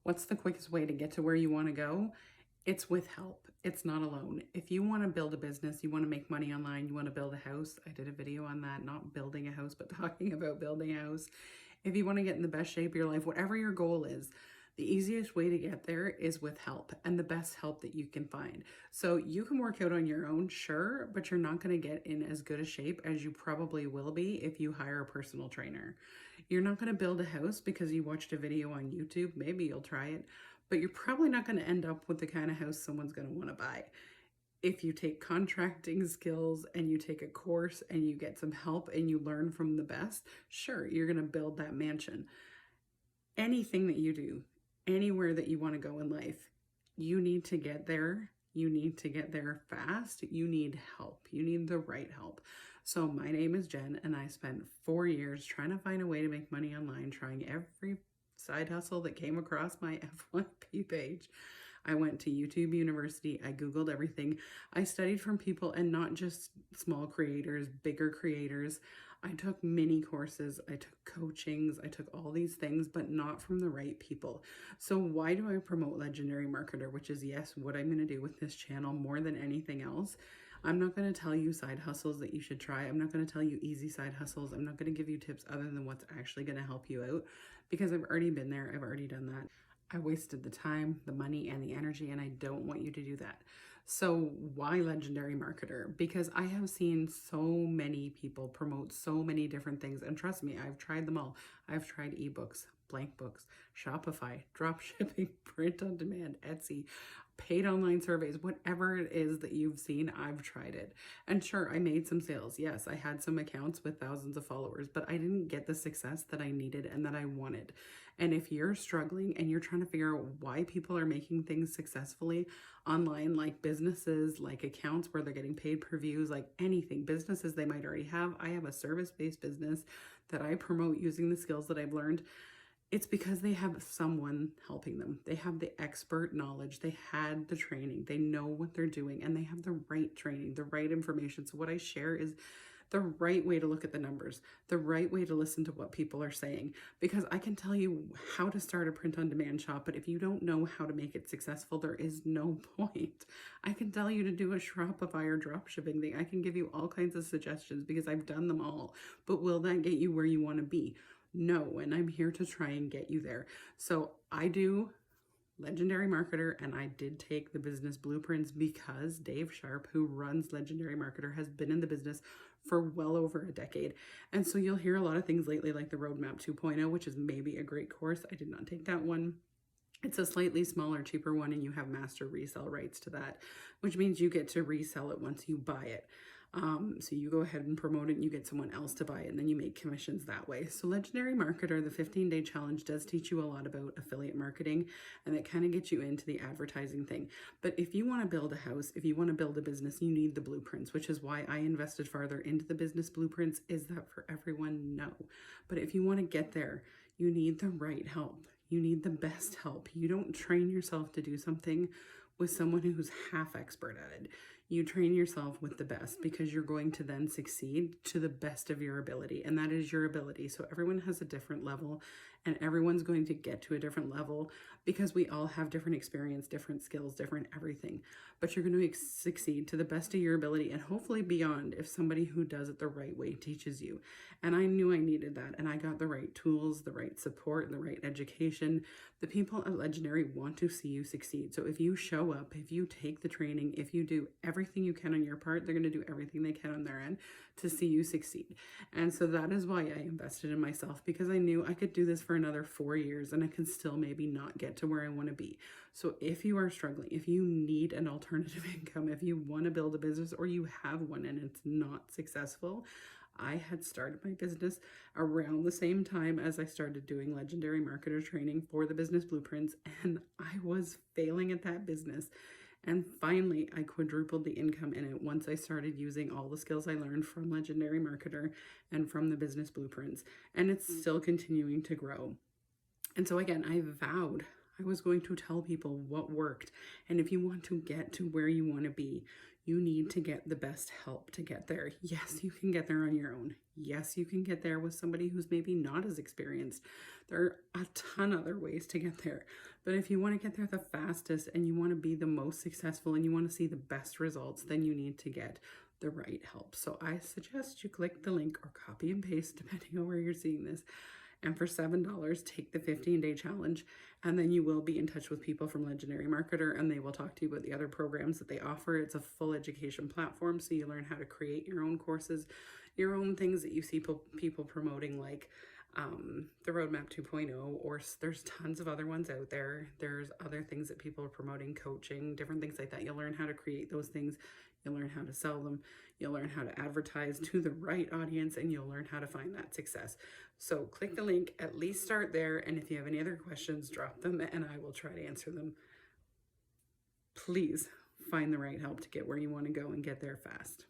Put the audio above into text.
What's the quickest way to get to where you want to go? It's with help. It's not alone. If you want to build a business, you want to make money online, you want to build a house. I did a video on that, not building a house, but talking about building a house. If you want to get in the best shape of your life, whatever your goal is, the easiest way to get there is with help, and the best help that you can find. So you can work out on your own, sure, but you're not going to get in as good a shape as you probably will be if you hire a personal trainer. You're not going to build a house because you watched a video on YouTube. Maybe you'll try it, but you're probably not going to end up with the kind of house someone's going to want to buy. If you take contracting skills and you take a course and you get some help and you learn from the best, sure, you're going to build that mansion. Anything that you do, anywhere that you want to go in life, you need to get there. You need to get there fast. You need help. You need the right help. So my name is Jen, and I spent 4 years trying to find a way to make money online, trying every side hustle that came across my FYP page. I went to YouTube University. I Googled everything. I studied from people, and not just small creators, bigger creators. I took mini courses, I took coachings, I took all these things, but not from the right people. So why do I promote Legendary Marketer, which is, yes, what I'm going to do with this channel more than anything else. I'm not going to tell you side hustles that you should try. I'm not going to tell you easy side hustles. I'm not going to give you tips other than what's actually going to help you out, because I've already been there. I've already done that. I wasted the time, the money, and the energy, and I don't want you to do that. So why Legendary Marketer? Because I have seen so many people promote so many different things, and trust me, I've tried them all. I've tried ebooks, blank books, Shopify, drop shipping, print on demand, Etsy, paid online surveys, whatever it is that you've seen, I've tried it. And sure, I made some sales. Yes, I had some accounts with thousands of followers, but I didn't get the success that I needed and that I wanted. And if you're struggling and you're trying to figure out why people are making things successfully online, like businesses, like accounts where they're getting paid per views, like anything, businesses they might already have. I have a service-based business that I promote using the skills that I've learned. It's because they have someone helping them. They have the expert knowledge. They had the training. They know what they're doing, and they have the right training, the right information. So what I share is the right way to look at the numbers, the right way to listen to what people are saying, because I can tell you how to start a print-on-demand shop, but if you don't know how to make it successful, there is no point. I can tell you to do a Shopify or drop shipping thing. I can give you all kinds of suggestions because I've done them all, but will that get you where you want to be? No, and I'm here to try and get you there. So I do Legendary Marketer, and I did take the business blueprints because Dave Sharp, who runs Legendary Marketer, has been in the business for well over a decade. And so you'll hear a lot of things lately like the Roadmap 2.0, which is maybe a great course. I did not take that one. It's a slightly smaller, cheaper one, and you have master resale rights to that, which means you get to resell it once you buy it. So you go ahead and promote it and you get someone else to buy it, and then you make commissions that way. So Legendary Marketer, the 15-day challenge, does teach you a lot about affiliate marketing, and it kind of gets you into the advertising thing. But if you want to build a house, if you want to build a business, you need the blueprints, which is why I invested farther into the business blueprints. Is that for everyone? No. But if you want to get there, you need the right help. You need the best help. You don't train yourself to do something with someone who's half expert at it. You train yourself with the best, because you're going to then succeed to the best of your ability, and that is your ability. So everyone has a different level, and everyone's going to get to a different level because we all have different experience, different skills, different everything. But you're going to succeed to the best of your ability, and hopefully beyond, if somebody who does it the right way teaches you. And I knew I needed that, and I got the right tools, the right support, the right education. The people at Legendary want to see you succeed. So if you show up, if you take the training, if you do everything you can on your part, they're going to do everything they can on their end to see you succeed. And so that is why I invested in myself, because I knew I could do this for another 4 years and I can still maybe not get to where I want to be. So if you are struggling, if you need an alternative income, if you want to build a business or you have one and it's not successful, I had started my business around the same time as I started doing Legendary Marketer training for the business blueprints, and I was failing at that business. And finally, I quadrupled the income in it once I started using all the skills I learned from Legendary Marketer and from the business blueprints. And it's still continuing to grow. And so again, I vowed I was going to tell people what worked. And if you want to get to where you want to be, You need to get the best help to get there. Yes, you can get there on your own. Yes, you can get there with somebody who's maybe not as experienced. There are a ton of other ways to get there. But if you want to get there the fastest and you want to be the most successful and you want to see the best results, then you need to get the right help. So I suggest you click the link or copy and paste, depending on where you're seeing this. And for $7, take the 15-day challenge, and then you will be in touch with people from Legendary Marketer, and they will talk to you about the other programs that they offer. It's a full education platform, so you learn how to create your own courses, your own things that you see people promoting, like the Roadmap 2.0, or there's tons of other ones out there. There's other things that people are promoting, coaching, different things like that. You'll learn how to create those things. You'll learn how to sell them. You'll learn how to advertise to the right audience, and you'll learn how to find that success. So click the link, at least start there. And if you have any other questions, drop them and I will try to answer them. Please find the right help to get where you want to go and get there fast.